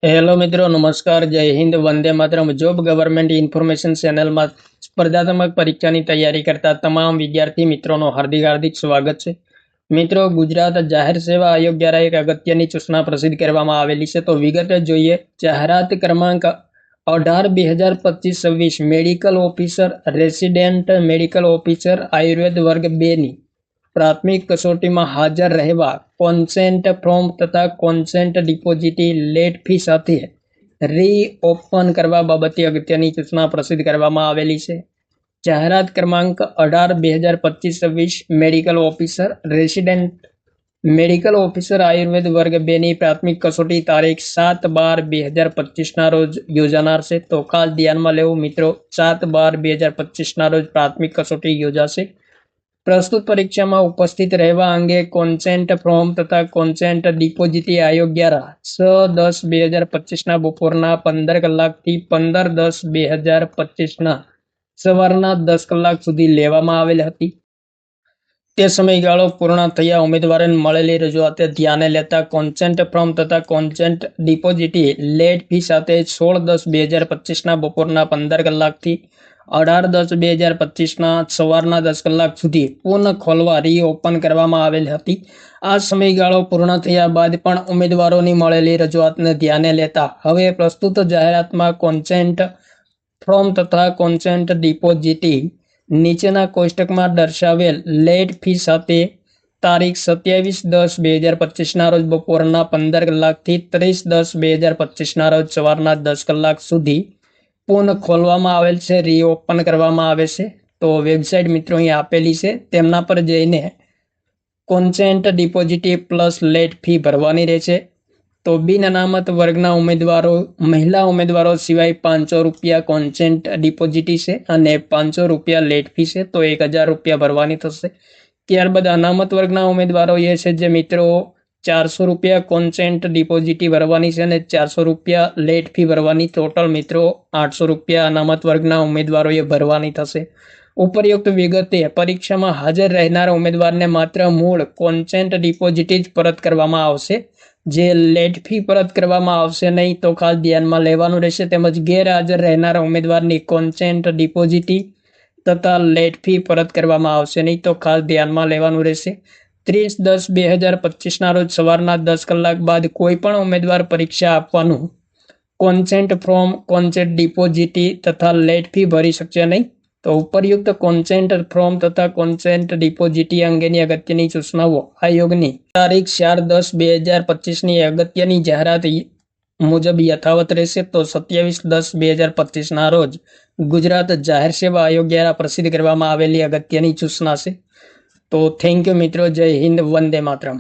Hello મિત્રો, નમસ્કાર, જય Hind, Vande Mataram. Job government information ચેનલમાં સ્પર્ધાત્મક પરીક્ષાની તૈયારી કરતા તમામ વિદ્યાર્થી મિત્રોનો હાર્દિક સ્વાગત છે. મિત્રો, ગુજરાત જાહેર સેવા આયોગ દ્વારા એક અગત્યની સૂચના પ્રસિદ્ધ કરવામાં આવેલી છે. તો વિગતે જોઈએ. જાહેરાત ક્રમાંક 18/2025 medical officer, resident medical officer, Ayurveda વર્ગ 2 ની પ્રાથમિક કસોટીમાં હાજર રહેવા કોન્સેન્ટ ફોર્મ તથા કોન્સેન્ટ ડિપોઝિટી લેટ ફી સાથે રીઓપન કરવા બાબતે અગત્યની સૂચના પ્રસિદ્ધ કરવામાં આવેલી છે. જાહેરાત ક્રમાંક 18/2025 medical officer, resident medical officer, Ayurveda વર્ગ 2 ની પ્રાથમિક કસોટી તારીખ 7/12/2025 ના રોજ યોજાનાર છે. તો ખાસ ધ્યાનમાં લેવું મિત્રો, 7/12/2025 ના રોજ પ્રાથમિક કસોટી યોજાશે. પ્રસ્તુત પરીક્ષામાં ઉપસ્થિત રહેવા અંગે કોન્સેન્ટ ફોર્મ તથા કોન્સેન્ટ ડિપોઝિટી આયોગ દ્વારા 6/10/2025 ના બપોરના 15 કલાકથી 15/10/2025 ના સવારના 10 કલાક સુધી લેવામાં આવેલ હતી. તે સમયગાળો પૂર્ણ થયા ઉમેદવારોને મળેલી રજૂઆતે ધ્યાને લેતા કોન્સેન્ટ ફોર્મ તથા કોન્સેન્ટ ડિપોઝિટી લેટ ફી સાથે 16/10/2025 ના બપોરના 15 કલાકથી 18/10/2025 ના સવારના 10 કલાક સુધી પુનઃ ખોલવા રીઓપન કરવામાં આવેલ હતી. આ સમયગાળો પૂર્ણ થયા બાદ પણ ઉમેદવારોની મળેલી રજૂઆતને ધ્યાને લેતા હવે પ્રસ્તુત જાહેરાતમાં કોન્સેન્ટ ફોર્મ તથા કોન્સેન્ટ ડિપોઝિટી નીચેના કોષ્ટકમાં દર્શાવેલ લેટ ફી સાથે તારીખ 27/10/2025 ના રોજ બપોરના 15 કલાકથી 30/10/2025 ના રોજ સવારના 10 કલાક સુધી પુનઃ ખોલવામાં આવેલ છે, રીઓપન કરવામાં આવે છે. તો વેબસાઇટ મિત્રો અહીં આપેલી છે, તેમના પર જઈને કોન્સેન્ટ ડિપોઝિટી પ્લસ લેટ ફી ભરવાની રહેશે. તો બિન અનામત વર્ગના ઉમેદવારો, મહિલા ઉમેદવારો સિવાય 500 રૂપિયા કોન્સેન્ટ ડિપોઝિટી છે અને 500 રૂપિયા લેટ ફી છે. તો 1000 રૂપિયા ભરવાની થશે. ત્યારબાદ અનામત વર્ગના ઉમેદવારો એ છે જે મિત્રો 400 રૂપિયા કોન્સેન્ટ ડિપોઝિટી ભરવાની છે અને 400 રૂપિયા લેટ ફી ભરવાની. ટોટલ મિત્રો 800 રૂપિયા અનામત વર્ગના ઉમેદવારોએ ભરવાની થશે. ઉપરયુક્ત વિગતે પરીક્ષામાં હાજર રહેનાર ઉમેદવારને માત્ર મૂળ કોન્સેન્ટ ડિપોઝિટી જ પરત કરવામાં આવશે. જે લેટ ફી પરત કરવામાં આવશે નહીં. તો ખાસ ધ્યાનમાં લેવાનું રહેશે. તેમજ ગેરહાજર રહેનારા ઉમેદવારની કોન્સેન્ટ ડિપોઝિટી તથા લેટ ફી પરત કરવામાં આવશે નહીં. તો ખાસ ધ્યાનમાં લેવાનું રહેશે. 30/10/2025 ના રોજ સવારના 10 કલાક બાદ કોઈ પણ ઉમેદવાર પરીક્ષા આપવાનું કોન્સેન્ટ ફોર્મ, કોન્સેન્ટ ડિપોઝિટી તથા લેટ ફી ભરી શકશે નહીં. તો ઉપરયુક્ત કોન્સેન્ટ ફોર્મ તથા કોન્સેન્ટ ડિપોઝિટી અંગેની અગત્યની સૂચનાઓ આયોગની તારીખ 4/10/2025 ની અગત્યની જાહેરાત મુજબ યથાવત રહેશે. તો 27/10/2025 ના રોજ ગુજરાત જાહેર સેવા આયોગ દ્વારા પ્રસિદ્ધ કરવામાં આવેલી અગત્યની સૂચના છે. તો થેન્ક યુ મિત્રો. જય હિન્દ, વંદે માતરમ.